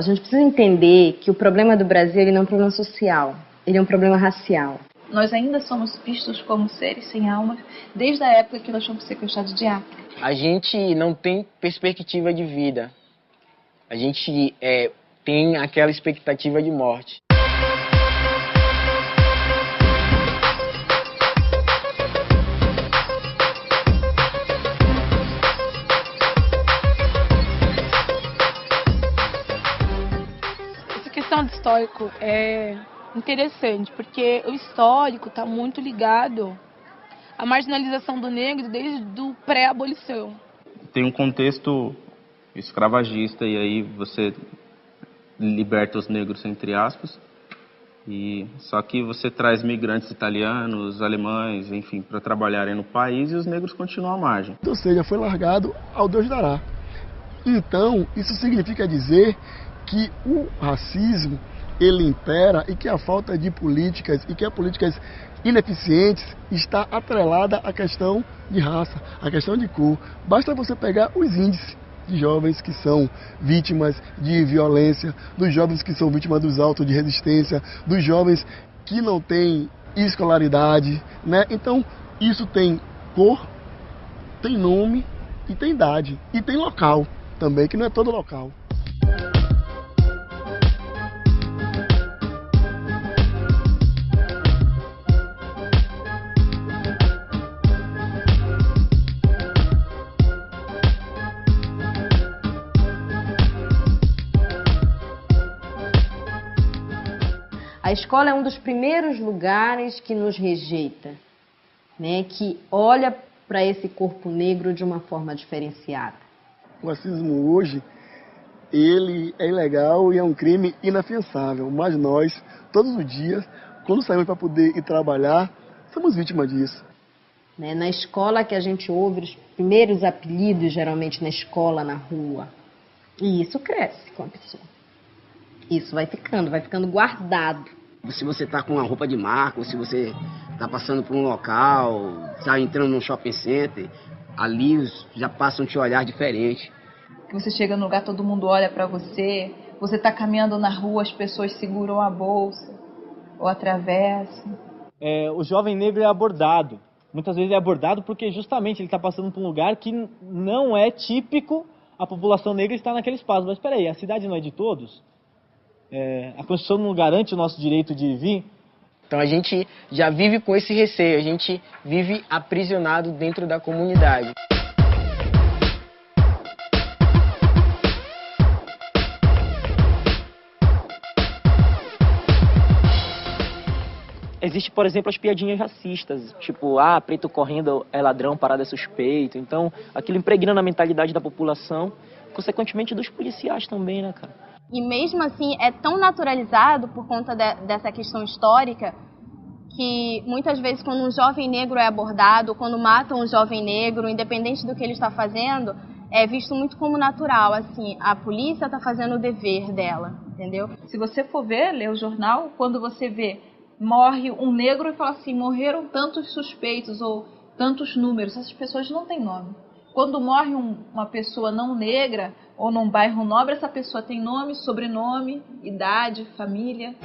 gente precisa entender que o problema do Brasil ele não é um problema social, ele é um problema racial. Nós ainda somos vistos como seres sem alma desde a época que nós fomos sequestrados de África. A gente não tem perspectiva de vida. A gente tem aquela expectativa de morte. Essa questão do histórico é interessante, porque o histórico está muito ligado à marginalização do negro desde o pré-abolição. Tem um contexto escravagista e aí você liberta os negros, entre aspas, e só que você traz migrantes italianos, alemães, enfim, para trabalharem no país e os negros continuam à margem. Ou seja, foi largado ao Deus dará. Então, isso significa dizer que o racismo ele impera e que a falta de políticas e que as políticas ineficientes está atrelada à questão de raça, à questão de cor. Basta você pegar os índices de jovens que são vítimas de violência, dos jovens que são vítimas dos autos de resistência, dos jovens que não têm escolaridade, né? Então, isso tem cor, tem nome e tem idade. E tem local também, que não é todo local. A escola é um dos primeiros lugares que nos rejeita, né? Que olha para esse corpo negro de uma forma diferenciada. O racismo hoje, ele é ilegal e é um crime inafiançável, mas nós, todos os dias, quando saímos para poder ir trabalhar, somos vítimas disso. Né? Na escola que a gente ouve os primeiros apelidos, geralmente na escola, na rua. E isso cresce com a pessoa. Isso vai ficando guardado. Se você está com uma roupa de marca, ou se você está passando por um local, está entrando num shopping center, ali já passam a te olhar diferente. Que você chega no lugar, todo mundo olha para você. Você está caminhando na rua, as pessoas seguram a bolsa ou atravessam. O jovem negro é abordado. Muitas vezes é abordado porque justamente ele está passando por um lugar que não é típico a população negra estar naquele espaço. Mas espera aí, a cidade não é de todos? A Constituição não garante o nosso direito de vir? Então a gente já vive com esse receio, a gente vive aprisionado dentro da comunidade. Existe, por exemplo, as piadinhas racistas, tipo, preto correndo é ladrão, parada é suspeito. Então, aquilo impregna na mentalidade da população, consequentemente dos policiais também, né, cara? E mesmo assim é tão naturalizado por conta dessa questão histórica que muitas vezes quando um jovem negro é abordado, quando matam um jovem negro, independente do que ele está fazendo, é visto muito como natural, assim, a polícia está fazendo o dever dela, entendeu? Se você for ler o jornal, quando você vê morre um negro e fala assim, morreram tantos suspeitos ou tantos números, essas pessoas não têm nome. Quando morre uma pessoa não negra ou num bairro nobre, essa pessoa tem nome, sobrenome, idade, família.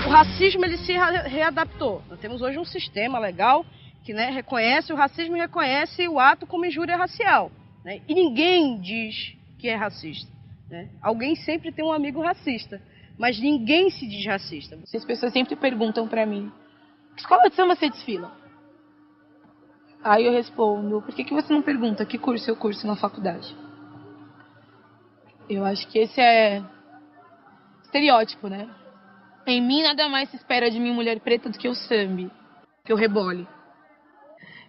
O racismo ele se readaptou. Nós temos hoje um sistema legal que, né, reconhece o racismo e reconhece o ato como injúria racial, né? E ninguém diz que é racista, né? Alguém sempre tem um amigo racista, mas ninguém se diz racista. As pessoas sempre perguntam pra mim, que escola de samba você desfila? Aí eu respondo, por que você não pergunta que curso eu curso na faculdade? Eu acho que esse é estereótipo, né? Em mim nada mais se espera de mim, mulher preta, do que o sambe, que eu rebole.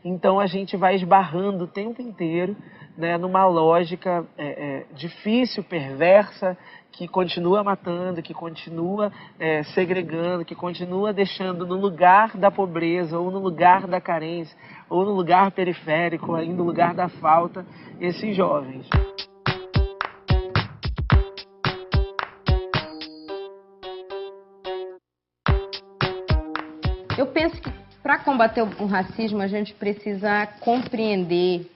Então a gente vai esbarrando o tempo inteiro, né, numa lógica difícil, perversa, que continua matando, que continua segregando, que continua deixando no lugar da pobreza, ou no lugar da carência, ou no lugar periférico, aí no lugar da falta, esses jovens. Eu penso que Para combater o racismo, a gente precisa compreender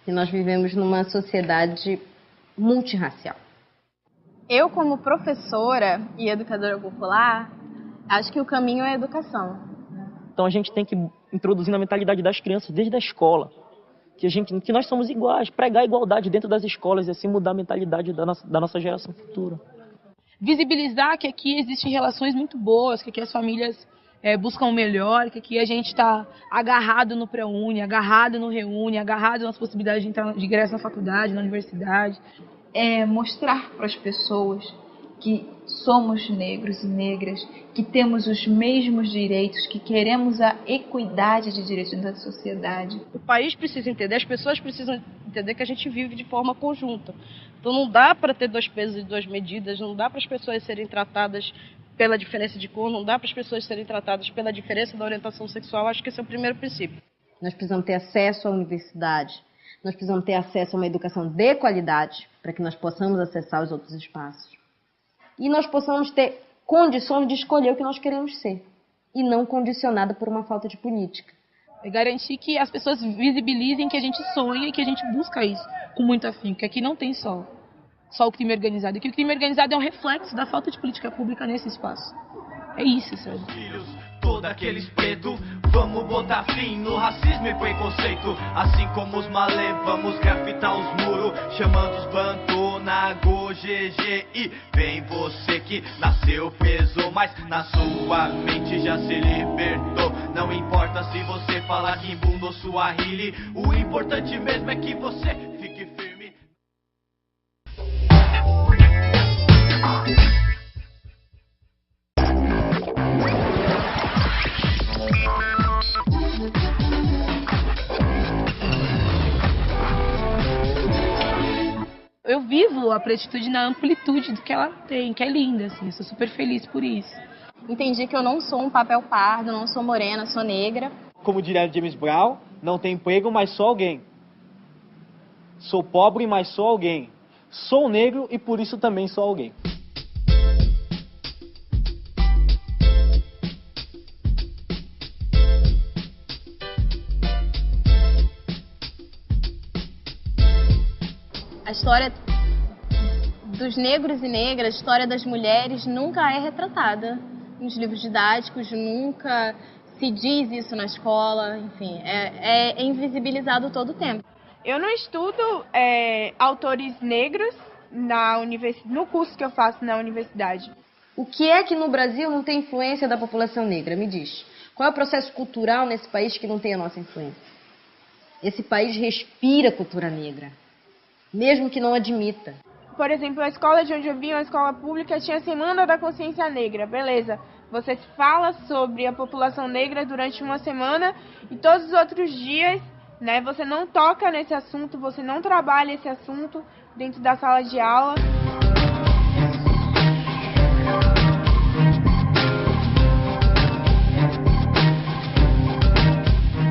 que nós vivemos numa sociedade multirracial. Eu, como professora e educadora popular, acho que o caminho é a educação. Então a gente tem que introduzir na mentalidade das crianças desde a escola que nós somos iguais, pregar a igualdade dentro das escolas e assim mudar a mentalidade da nossa geração futura. Visibilizar que aqui existem relações muito boas, que aqui as famílias buscam o melhor, que aqui a gente está agarrado no pré-uni, agarrado no reúne, agarrado nas possibilidades de ingresso na faculdade, na universidade. Mostrar para as pessoas que somos negros e negras, que temos os mesmos direitos, que queremos a equidade de direitos da sociedade. O país precisa entender, as pessoas precisam entender que a gente vive de forma conjunta. Então não dá para ter 2 pesos e 2 medidas, não dá para as pessoas serem tratadas pela diferença de cor, não dá para as pessoas serem tratadas pela diferença da orientação sexual. Acho que esse é o primeiro princípio. Nós precisamos ter acesso à universidade, nós precisamos ter acesso a uma educação de qualidade para que nós possamos acessar os outros espaços. E nós possamos ter condições de escolher o que nós queremos ser e não condicionada por uma falta de política. É garantir que as pessoas visibilizem que a gente sonha e que a gente busca isso com muito afinco, que aqui não tem só o crime organizado, e que o crime organizado é um reflexo da falta de política pública nesse espaço. É isso, sabe? Todos aqueles pretos, vamos botar fim no racismo e preconceito. Assim como os malê, vamos grafitar os muros, chamando os bantu, nago, GG. E vem você que nasceu preso, mas na sua mente já se libertou. Não importa se você fala Kimbundu ou Swahili, o importante mesmo é que você fique firme. Eu vivo a pretitude na amplitude do que ela tem, que é linda, assim, eu sou super feliz por isso. Entendi que eu não sou um papel pardo, não sou morena, sou negra. Como diria James Brown, não tem emprego, mas sou alguém. Sou pobre, mas sou alguém. Sou negro e por isso também sou alguém. A história dos negros e negras, a história das mulheres nunca é retratada nos livros didáticos, nunca se diz isso na escola, enfim, é invisibilizado todo o tempo. Eu não estudo autores negros no curso que eu faço na universidade. O que é que no Brasil não tem influência da população negra? Me diz. Qual é o processo cultural nesse país que não tem a nossa influência? Esse país respira cultura negra, mesmo que não admita. Por exemplo, a escola de onde eu vim, uma escola pública, tinha a Semana da Consciência Negra, beleza. Você fala sobre a população negra durante uma semana e todos os outros dias, né, você não toca nesse assunto, você não trabalha esse assunto dentro da sala de aula.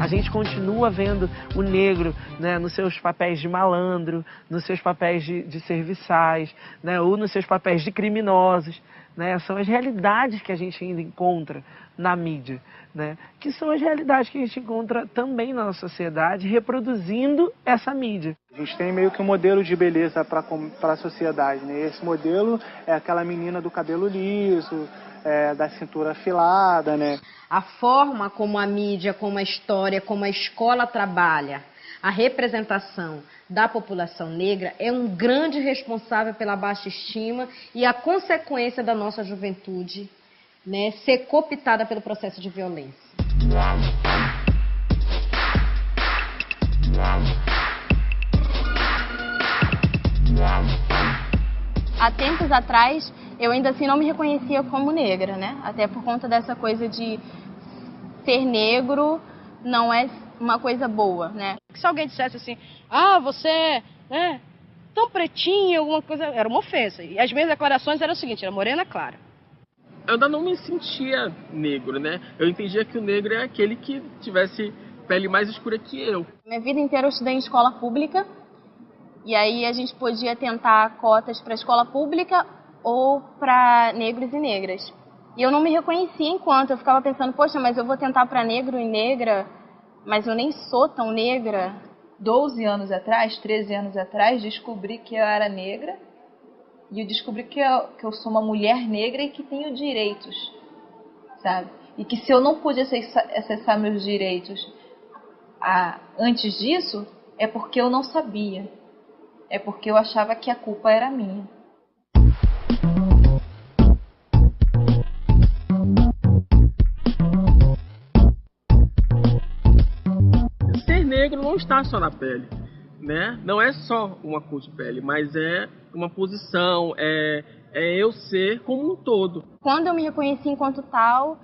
A gente continua vendo o negro, né, nos seus papéis de malandro, nos seus papéis de serviçais, né, ou nos seus papéis de criminosos. Né, são as realidades que a gente ainda encontra na mídia, né, que são as realidades que a gente encontra também na nossa sociedade, reproduzindo essa mídia. A gente tem meio que um modelo de beleza para a sociedade, né? Esse modelo é aquela menina do cabelo liso, da cintura afilada, né? A forma como a mídia, como a história, como a escola trabalha a representação da população negra é um grande responsável pela baixa estima e a consequência da nossa juventude, né, ser cooptada pelo processo de violência. Há tempos atrás, eu ainda assim não me reconhecia como negra, né? Até por conta dessa coisa de ser negro não é uma coisa boa, né? Se alguém dissesse assim, você é tão pretinha, alguma coisa, era uma ofensa. E as minhas declarações eram o seguinte, era morena clara. Eu ainda não me sentia negro, né? Eu entendia que o negro é aquele que tivesse pele mais escura que eu. Minha vida inteira eu estudei em escola pública. E aí a gente podia tentar cotas para escola pública ou para negros e negras. E eu não me reconhecia enquanto. Eu ficava pensando, poxa, mas eu vou tentar para negro e negra, mas eu nem sou tão negra. 12 anos atrás, 13 anos atrás, descobri que eu era negra. E eu descobri que eu sou uma mulher negra e que tenho direitos, sabe? E que se eu não pude acessar meus direitos antes disso, é porque eu não sabia. É porque eu achava que a culpa era minha. Ser negro não está só na pele, né? Não é só uma cor de pele, mas é uma posição, é eu ser como um todo. Quando eu me reconheci enquanto tal,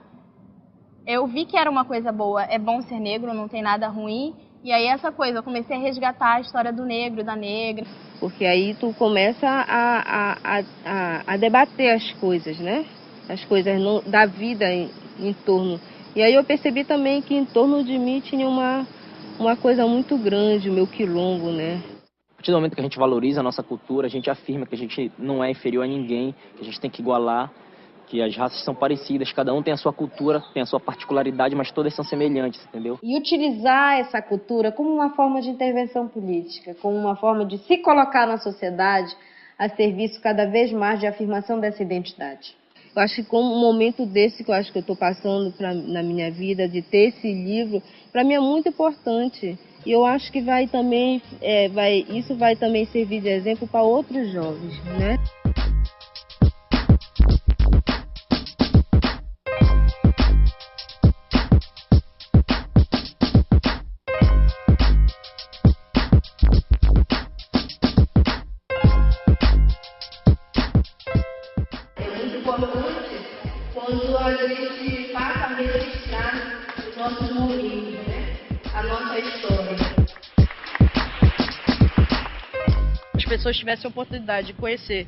eu vi que era uma coisa boa. É bom ser negro, não tem nada ruim. E aí essa coisa, eu comecei a resgatar a história do negro, da negra. Porque aí tu começa a debater as coisas, né? As coisas da vida em torno. E aí eu percebi também que em torno de mim tinha uma coisa muito grande, o meu quilombo, né? A partir do momento que a gente valoriza a nossa cultura, a gente afirma que a gente não é inferior a ninguém, que a gente tem que igualar, que as raças são parecidas, cada um tem a sua cultura, tem a sua particularidade, mas todas são semelhantes, entendeu? E utilizar essa cultura como uma forma de intervenção política, como uma forma de se colocar na sociedade a serviço cada vez mais de afirmação dessa identidade. Eu acho que como um momento desse que eu acho que eu estou passando na minha vida, de ter esse livro, para mim é muito importante. E eu acho que vai também, isso vai também servir de exemplo para outros jovens, né? Quando a gente passa a registrar os nossos momentos, né? A nossa história. As pessoas tivessem a oportunidade de conhecer.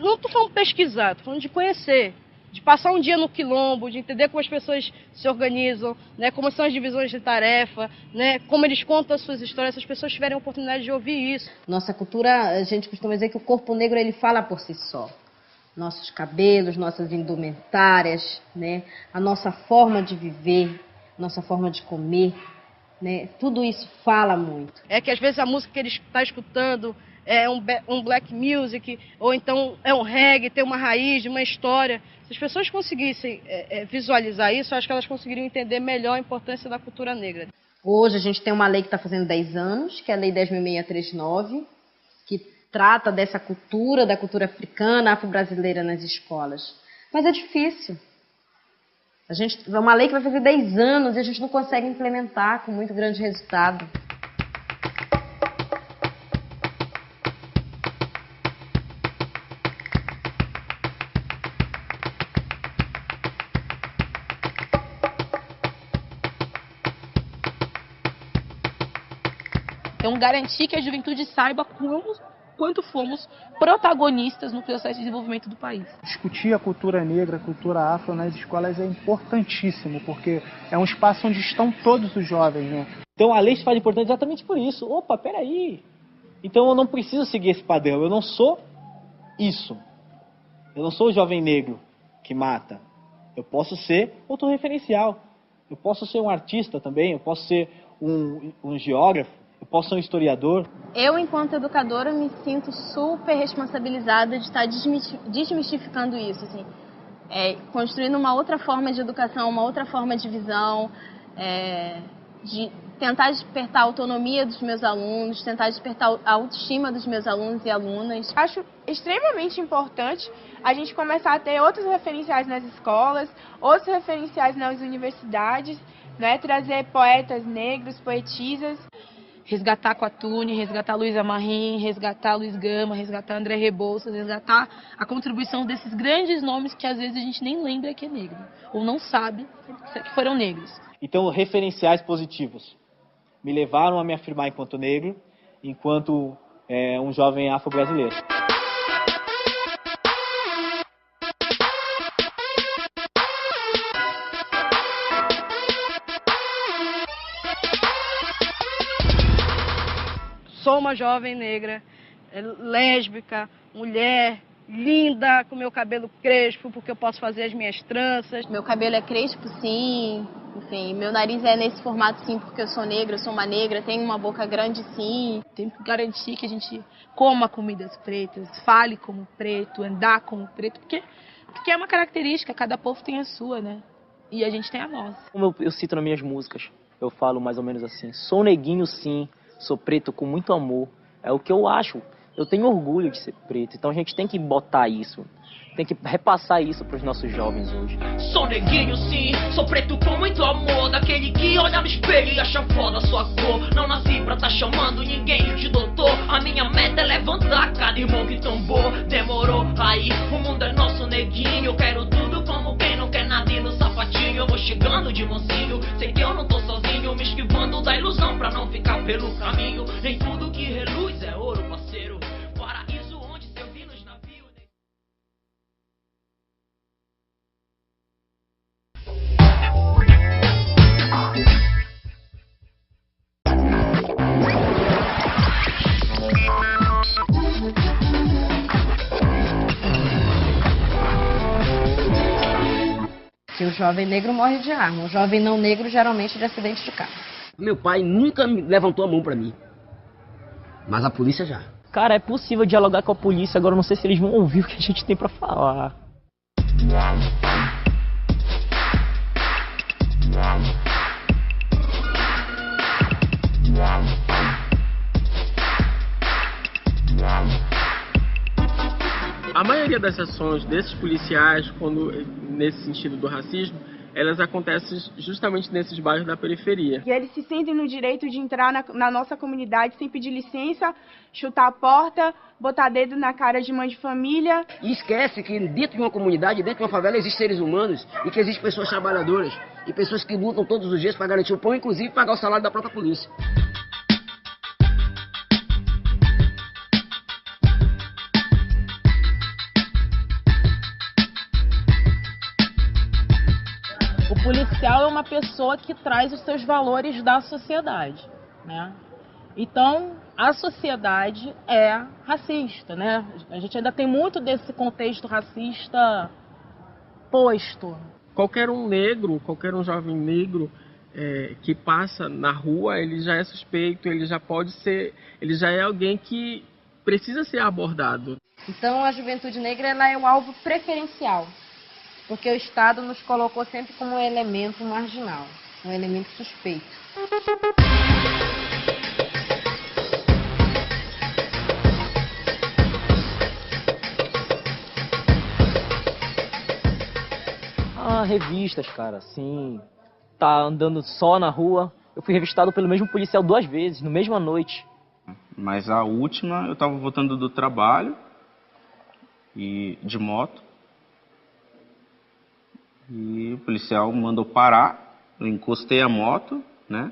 Não estou falando pesquisar, estou falando de conhecer. De passar um dia no quilombo, de entender como as pessoas se organizam, né? Como são as divisões de tarefa, né? Como eles contam as suas histórias, se as pessoas tiverem a oportunidade de ouvir isso. Nossa cultura, a gente costuma dizer que o corpo negro ele fala por si só. Nossos cabelos, nossas indumentárias, né? A nossa forma de viver, nossa forma de comer, né? Tudo isso fala muito. É que às vezes a música que ele está escutando é um black music, ou então é um reggae, tem uma raiz, uma história. Se as pessoas conseguissem visualizar isso, eu acho que elas conseguiriam entender melhor a importância da cultura negra. Hoje a gente tem uma lei que está fazendo 10 anos, que é a Lei 10.639, que trata dessa cultura, da cultura africana, afro-brasileira nas escolas. Mas é difícil. É uma lei que vai fazer 10 anos e a gente não consegue implementar com muito grande resultado. Então, garantir que a juventude saiba quanto fomos protagonistas no processo de desenvolvimento do país. Discutir a cultura negra, a cultura afro nas escolas é importantíssimo, porque é um espaço onde estão todos os jovens, né? Então a lei se faz importante exatamente por isso. Opa, peraí. Então eu não preciso seguir esse padrão, eu não sou isso. Eu não sou o jovem negro que mata. Eu posso ser outro referencial. Eu posso ser um artista também, eu posso ser um geógrafo. Eu posso ser um historiador? Eu, enquanto educadora, me sinto super responsabilizada de estar desmistificando isso, assim. Construindo uma outra forma de educação, uma outra forma de visão, de tentar despertar a autonomia dos meus alunos, tentar despertar a autoestima dos meus alunos e alunas. Acho extremamente importante a gente começar a ter outros referenciais nas escolas, outros referenciais nas universidades, né? Trazer poetas negros, poetisas. Resgatar Quatune, resgatar Luísa Marim, resgatar Luiz Gama, resgatar André Rebouças, resgatar a contribuição desses grandes nomes que às vezes a gente nem lembra que é negro, ou não sabe que foram negros. Então, referenciais positivos me levaram a me afirmar enquanto negro, enquanto um jovem afro-brasileiro. Sou uma jovem negra, lésbica, mulher, linda, com meu cabelo crespo, porque eu posso fazer as minhas tranças. Meu cabelo é crespo, sim. Enfim, meu nariz é nesse formato, sim, porque eu sou negra, eu sou uma negra, tenho uma boca grande, sim. Tem que garantir que a gente coma comidas pretas, fale como preto, andar como preto, porque é uma característica, cada povo tem a sua, né? E a gente tem a nossa. Como eu cito nas minhas músicas, eu falo mais ou menos assim: sou neguinho, sim, sou preto com muito amor. É o que eu acho. Eu tenho orgulho de ser preto, então a gente tem que botar isso, tem que repassar isso para os nossos jovens hoje. Sou neguinho sim, sou preto com muito amor, daquele que olha no espelho e acha foda a sua cor. Não nasci pra tá chamando ninguém de doutor, a minha meta é levantar cada irmão que tombou. Demorou, aí o mundo é nosso neguinho, eu quero tudo como quem não quer nada e no sapatinho. Eu vou chegando de mansinho, sei que eu não tô sozinho, me esquivando da ilusão pra não ficar pelo caminho. Nem tudo que reluz é ouro, parceiro. Que o jovem negro morre de arma, o jovem não negro geralmente de acidente de carro. Meu pai nunca levantou a mão pra mim, mas a polícia já. Cara, é possível dialogar com a polícia, agora eu não sei se eles vão ouvir o que a gente tem pra falar. A maioria das ações desses policiais, quando nesse sentido do racismo, elas acontecem justamente nesses bairros da periferia. E eles se sentem no direito de entrar na nossa comunidade sem pedir licença, chutar a porta, botar dedo na cara de mãe de família. E esquece que dentro de uma comunidade, dentro de uma favela, existem seres humanos e que existem pessoas trabalhadoras e pessoas que lutam todos os dias para garantir o pão, inclusive pagar o salário da própria polícia. O policial é uma pessoa que traz os seus valores da sociedade, né? Então, a sociedade é racista, né? A gente ainda tem muito desse contexto racista posto. Qualquer um negro, qualquer um jovem negro que passa na rua, ele já é suspeito, ele já é alguém que precisa ser abordado. Então, a juventude negra ela é o alvo preferencial, porque o Estado nos colocou sempre como um elemento marginal, um elemento suspeito. Revistas, cara, assim, tá andando só na rua. Eu fui revistado pelo mesmo policial 2 vezes, na mesma noite. Mas a última, eu tava voltando do trabalho, e de moto, e o policial mandou parar, eu encostei a moto, né,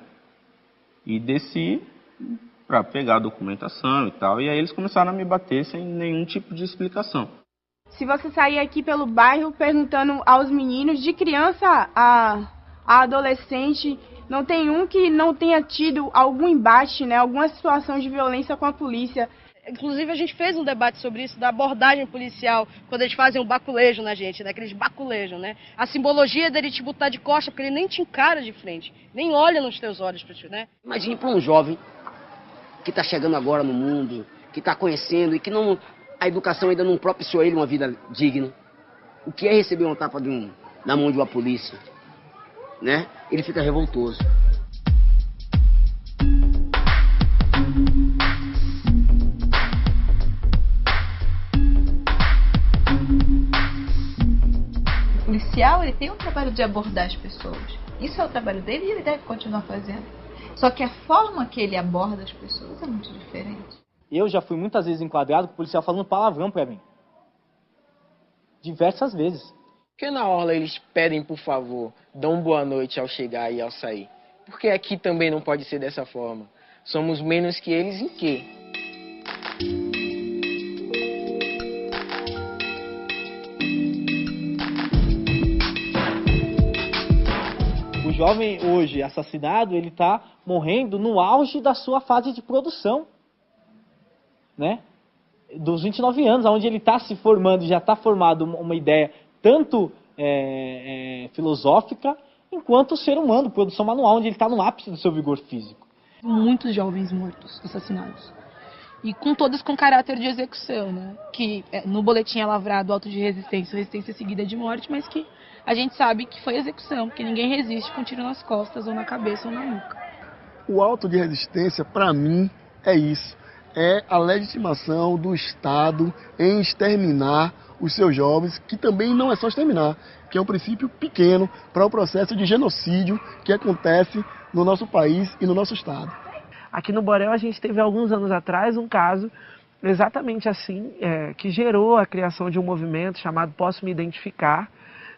e desci para pegar a documentação e tal, e aí eles começaram a me bater sem nenhum tipo de explicação. Se você sair aqui pelo bairro perguntando aos meninos, de criança a adolescente, não tem um que não tenha tido algum embate, né, alguma situação de violência com a polícia. Inclusive, a gente fez um debate sobre isso, da abordagem policial, quando eles fazem um baculejo na gente, né? Que eles baculejam, né? A simbologia dele te botar de costa, porque ele nem te encara de frente, nem olha nos teus olhos, né? Imagine para um jovem que está chegando agora no mundo, que está conhecendo e que não, a educação ainda não propiciou ele uma vida digna. O que é receber uma tapa na mão de uma polícia, né? Ele fica revoltoso. O policial, ele tem um trabalho de abordar as pessoas. Isso é o trabalho dele e ele deve continuar fazendo. Só que a forma que ele aborda as pessoas é muito diferente. Eu já fui muitas vezes enquadrado com o policial falando palavrão pra mim. Diversas vezes. Porque na orla eles pedem, por favor, dão boa noite ao chegar e ao sair. Porque aqui também não pode ser dessa forma. Somos menos que eles em quê? O jovem hoje assassinado, ele tá morrendo no auge da sua fase de produção, né? dos 29 anos, onde ele está se formando, já está formado uma ideia tanto filosófica, enquanto ser humano, produção manual, onde ele está no ápice do seu vigor físico. Muitos jovens mortos, assassinados. E todos com caráter de execução, né? Que no boletim é lavrado auto de resistência seguida de morte, mas que a gente sabe que foi execução, porque ninguém resiste com um tiro nas costas, ou na cabeça, ou na nuca. O auto de resistência, para mim, é isso. É a legitimação do Estado em exterminar os seus jovens, que também não é só exterminar, que é um princípio pequeno para o processo de genocídio que acontece no nosso país e no nosso Estado. Aqui no Borel a gente teve alguns anos atrás um caso exatamente assim, que gerou a criação de um movimento chamado Posso Me Identificar,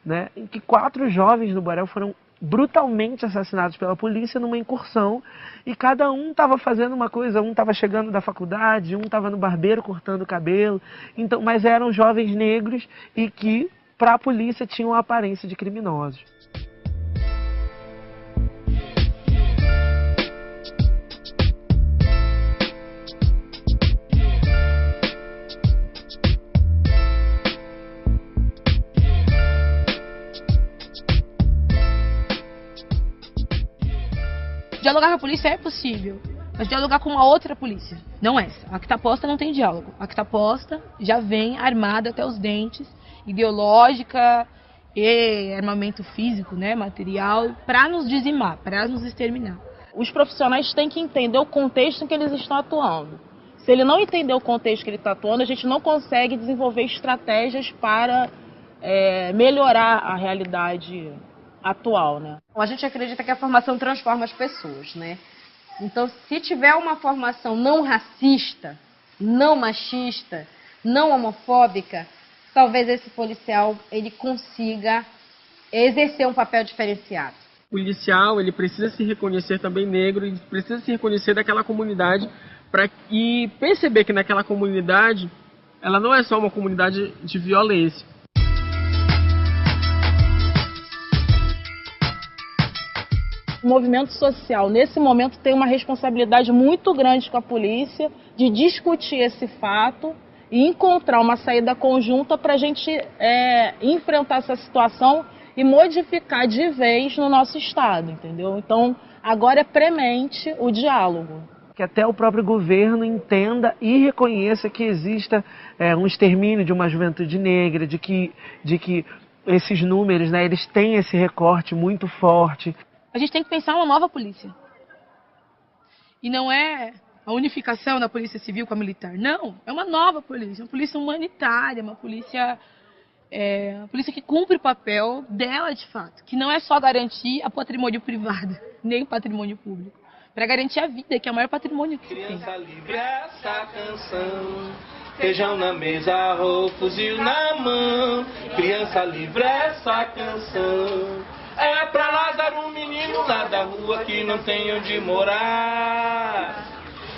né, em que 4 jovens no Borel foram brutalmente assassinados pela polícia numa incursão, e cada um estava fazendo uma coisa, um estava chegando da faculdade, um estava no barbeiro cortando o cabelo, então, mas eram jovens negros e que, para a polícia, tinham a aparência de criminosos. Dialogar com a polícia é possível, mas dialogar com uma outra polícia, não essa. A que está posta não tem diálogo. A que está posta já vem armada até os dentes, ideológica e armamento físico, né, material, para nos dizimar, para nos exterminar. Os profissionais têm que entender o contexto em que eles estão atuando. Se ele não entender o contexto que ele está atuando, a gente não consegue desenvolver estratégias para melhorar a realidade atual, né? A gente acredita que a formação transforma as pessoas, né? Então, se tiver uma formação não racista, não machista, não homofóbica, talvez esse policial ele consiga exercer um papel diferenciado. O policial, ele precisa se reconhecer também negro, ele precisa se reconhecer daquela comunidade e perceber que naquela comunidade, ela não é só uma comunidade de violência. O movimento social, nesse momento, tem uma responsabilidade muito grande com a polícia de discutir esse fato e encontrar uma saída conjunta para a gente enfrentar essa situação e modificar de vez no nosso Estado, entendeu? Então, agora é premente o diálogo. Que até o próprio governo entenda e reconheça que exista um extermínio de uma juventude negra, de que esses números, né, eles têm esse recorte muito forte. A gente tem que pensar uma nova polícia. E não é a unificação da polícia civil com a militar. Não, é uma nova polícia, uma polícia humanitária, uma polícia que cumpre o papel dela de fato. Que não é só garantir a patrimônio privado, nem o patrimônio público. Para garantir a vida, que é o maior patrimônio que se tem. Criança livre, essa canção. Feijão na mesa, arroz, fuzil na mão. Criança livre, essa canção. É pra Lázaro, um menino lá da rua que não tem onde morar.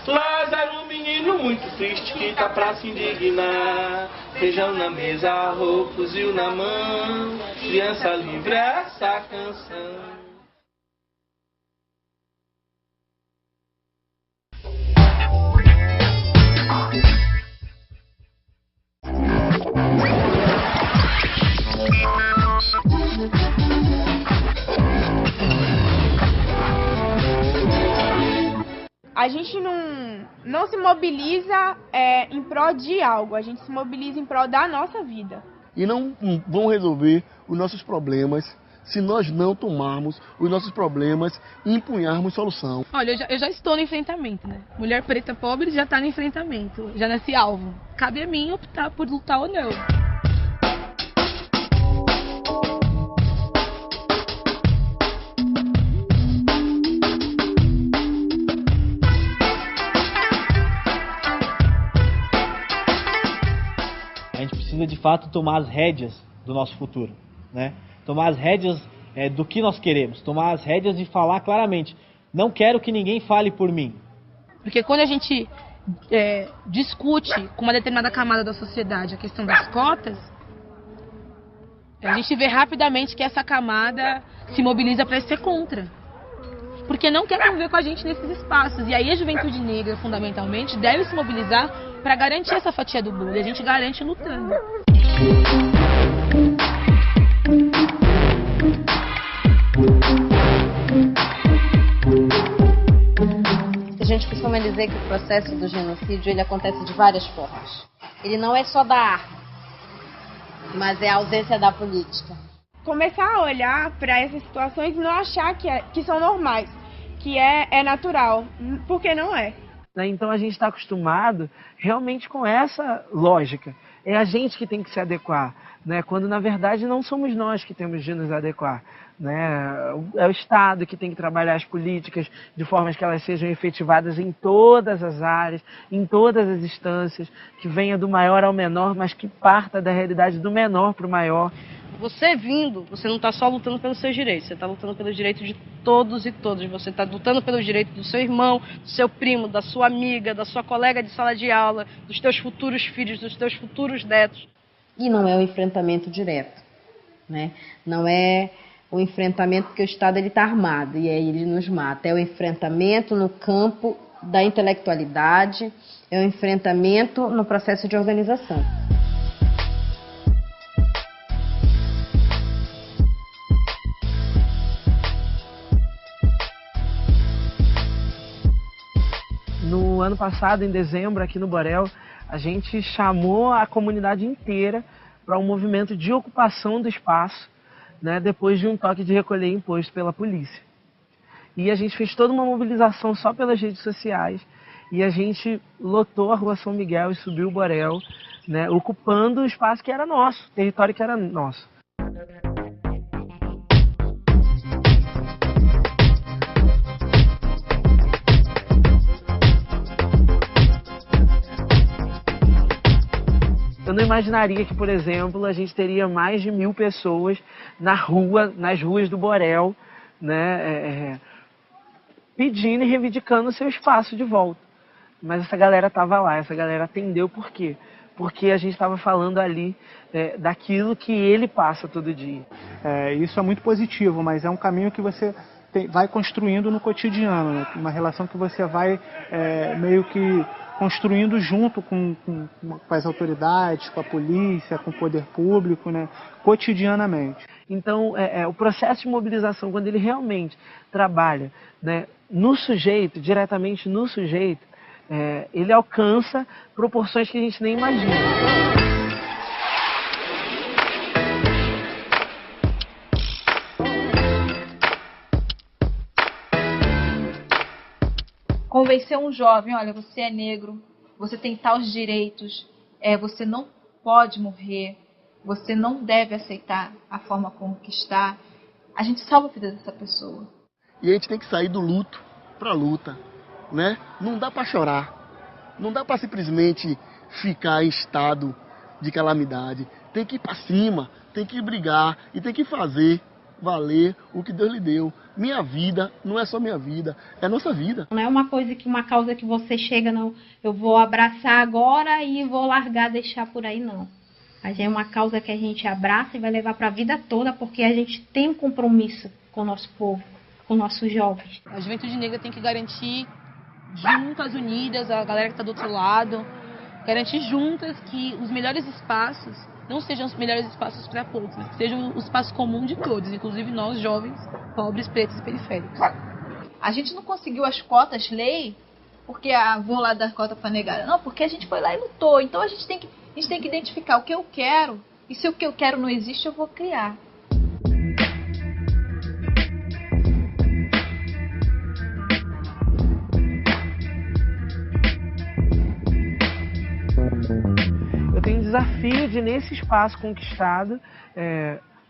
Lázaro, um menino muito triste que tá pra se indignar. Feijão na mesa, arroz, fuzil na mão. Criança livre, essa canção. A gente não se mobiliza em prol de algo, a gente se mobiliza em prol da nossa vida. E não vão resolver os nossos problemas se nós não tomarmos os nossos problemas e empunharmos solução. Olha, eu já estou no enfrentamento, né? Mulher preta pobre já está no enfrentamento, já nasci alvo. Cabe a mim optar por lutar ou não. Precisa de fato tomar as rédeas do nosso futuro, né? Tomar as rédeas do que nós queremos, tomar as rédeas e falar claramente: não quero que ninguém fale por mim. Porque quando a gente discute com uma determinada camada da sociedade a questão das cotas, a gente vê rapidamente que essa camada se mobiliza para ser contra. porque não quer conviver com a gente nesses espaços. E aí a juventude negra, fundamentalmente, deve se mobilizar para garantir essa fatia do bolo. E a gente garante lutando. A gente costuma dizer que o processo do genocídio ele acontece de várias formas. Ele não é só da arma, mas é a ausência da política. Começar a olhar para essas situações e não achar que são normais, que é natural, porque não é. Então a gente está acostumado realmente com essa lógica. É a gente que tem que se adequar, né? Quando na verdade não somos nós que temos de nos adequar, né? É o Estado que tem que trabalhar as políticas de formas que elas sejam efetivadas em todas as áreas, em todas as instâncias, que venha do maior ao menor, mas que parta da realidade do menor para o maior. Você vindo, você não está só lutando pelos seus direitos, você está lutando pelos direitos de todos e todas. Você está lutando pelos direitos do seu irmão, do seu primo, da sua amiga, da sua colega de sala de aula, dos teus futuros filhos, dos teus futuros netos. E não é um enfrentamento direto, né? Não é o enfrentamento porque o Estado está armado e aí ele nos mata. É o enfrentamento no campo da intelectualidade, é o enfrentamento no processo de organização. No ano passado, em dezembro, aqui no Borel, a gente chamou a comunidade inteira para um movimento de ocupação do espaço, né, depois de um toque de recolher imposto pela polícia. E a gente fez toda uma mobilização só pelas redes sociais e a gente lotou a Rua São Miguel e subiu o Borel, né, ocupando o espaço que era nosso, o território que era nosso. Eu não imaginaria que, por exemplo, a gente teria mais de 1000 pessoas nas ruas do Borel, né, pedindo e reivindicando o seu espaço de volta. Mas essa galera estava lá, essa galera atendeu por quê? Porque a gente estava falando ali daquilo que ele passa todo dia. Isso é muito positivo, mas é um caminho que você vai construindo no cotidiano, né? Uma relação que você vai meio que construindo junto com as autoridades, com a polícia, com o poder público, né, cotidianamente. Então, o processo de mobilização, quando ele realmente trabalha, né, no sujeito, diretamente no sujeito, ele alcança proporções que a gente nem imagina. Convencer um jovem, olha, você é negro, você tem tais direitos, você não pode morrer, você não deve aceitar a forma como que está, a gente salva a vida dessa pessoa. E a gente tem que sair do luto para a luta, né? Não dá para chorar, não dá para simplesmente ficar em estado de calamidade. Tem que ir para cima, tem que brigar e tem que fazer valer o que Deus lhe deu. Minha vida não é só minha vida, é nossa vida. Não é uma coisa que uma causa que você chega, não, eu vou abraçar agora e vou largar, deixar por aí, não. Mas é uma causa que a gente abraça e vai levar para a vida toda, porque a gente tem um compromisso com o nosso povo, com nossos jovens. A juventude negra tem que garantir juntas, unidas, a galera que está do outro lado, garantir juntas que os melhores espaços não sejam os melhores espaços para poucos, mas que sejam o espaço comum de todos, inclusive nós, jovens, pobres, pretos e periféricos. A gente não conseguiu as cotas lei porque vou lá dar cota para negada. Não, porque a gente foi lá e lutou. Então a gente tem que identificar o que eu quero, e se o que eu quero não existe, eu vou criar. Tem desafio de, nesse espaço conquistado,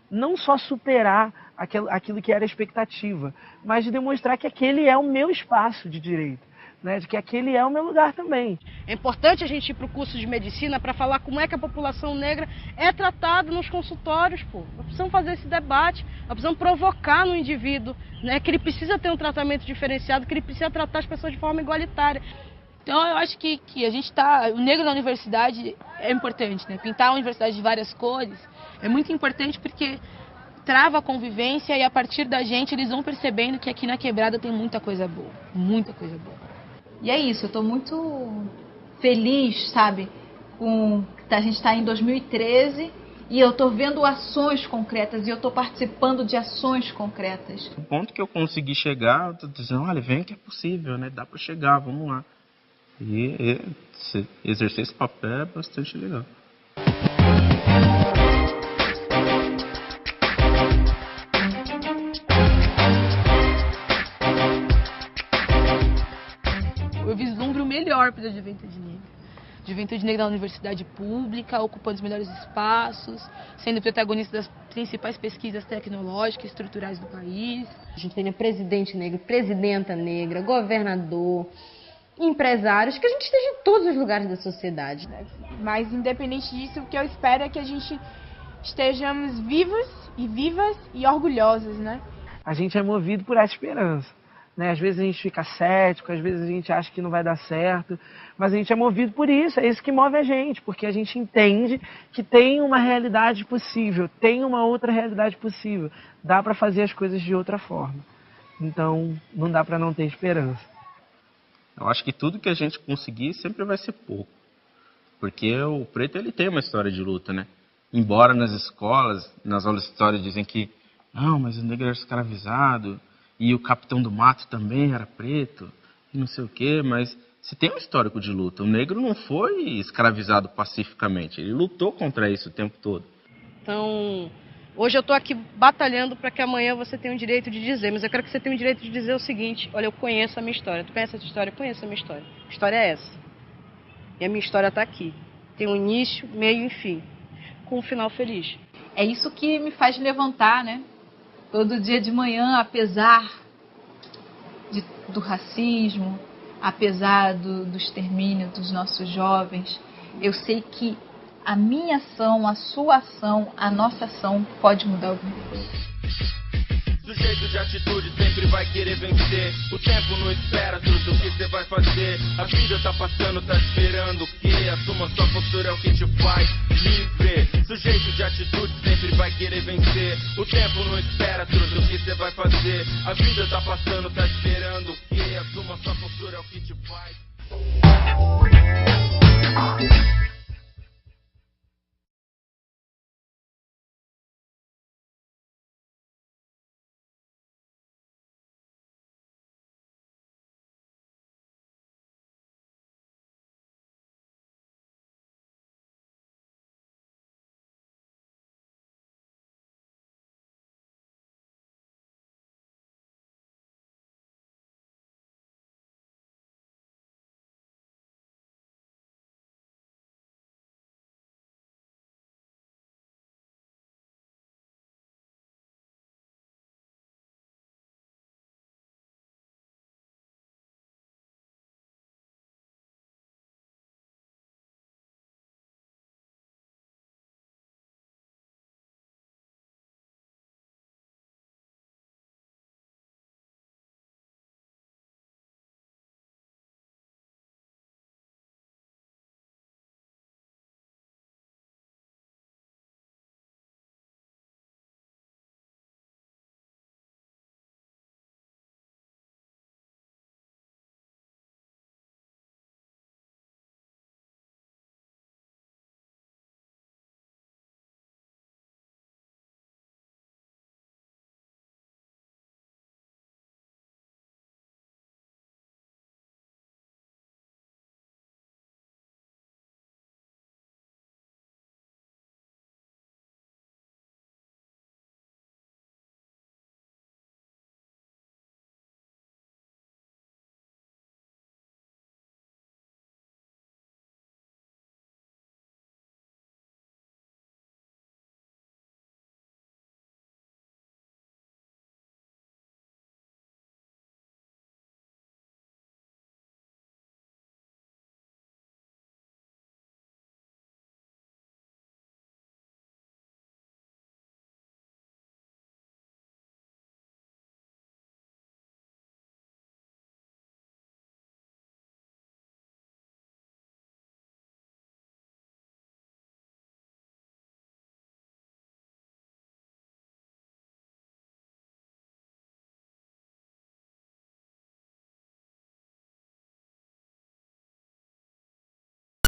não só superar aquilo que era a expectativa, mas de demonstrar que aquele é o meu espaço de direito, né? De que aquele é o meu lugar também. É importante a gente ir para o curso de medicina para falar como é que a população negra é tratada nos consultórios, pô. Nós precisamos fazer esse debate, nós precisamos provocar no indivíduo, né, que ele precisa ter um tratamento diferenciado, que ele precisa tratar as pessoas de forma igualitária. Então eu acho que a gente o negro na universidade é importante, né? Pintar a universidade de várias cores é muito importante porque trava a convivência e a partir da gente eles vão percebendo que aqui na Quebrada tem muita coisa boa. Muita coisa boa. E é isso, eu tô muito feliz, sabe, com a gente tá em 2013 e eu tô vendo ações concretas e eu tô participando de ações concretas. O ponto que eu consegui chegar, eu tô dizendo, olha, vem que é possível, né? Dá para chegar, vamos lá. E exercer esse papel é bastante legal. Eu vislumbro o melhor para a Juventude Negra. Juventude Negra na universidade pública, ocupando os melhores espaços, sendo protagonista das principais pesquisas tecnológicas e estruturais do país. A gente tem presidente negro, presidenta negra, governador, empresários, que a gente esteja em todos os lugares da sociedade. Mas independente disso, o que eu espero é que a gente estejamos vivos e vivas e orgulhosos, né? A gente é movido por essa esperança. Né? Às vezes a gente fica cético, às vezes a gente acha que não vai dar certo, mas a gente é movido por isso, é isso que move a gente, porque a gente entende que tem uma realidade possível, tem uma outra realidade possível, dá para fazer as coisas de outra forma. Então, não dá para não ter esperança. Eu acho que tudo que a gente conseguir sempre vai ser pouco, porque o preto ele tem uma história de luta, né? Embora nas escolas, nas aulas de história dizem que não, mas o negro era escravizado, e o capitão do mato também era preto, e não sei o quê, mas se tem um histórico de luta. O negro não foi escravizado pacificamente, ele lutou contra isso o tempo todo. Então, hoje eu estou aqui batalhando para que amanhã você tenha o direito de dizer, mas eu quero que você tenha o direito de dizer o seguinte: olha, eu conheço a minha história. Tu conhece essa história? Eu conheço a minha história. A história é essa. E a minha história está aqui. Tem um início, meio e fim, com um final feliz. É isso que me faz levantar, né? Todo dia de manhã, apesar do racismo, apesar do extermínio dos nossos jovens, eu sei que a minha ação, a sua ação, a nossa ação pode mudar alguma coisa. Sujeito de atitude sempre vai querer vencer. O tempo não espera tudo o que você vai fazer. A vida tá passando, tá esperando o quê? Assuma sua postura, é o que te faz livre. Sujeito de atitude sempre vai querer vencer. O tempo não espera tudo o que você vai fazer. A vida tá passando, tá esperando o quê? Assuma sua postura, é o que te faz.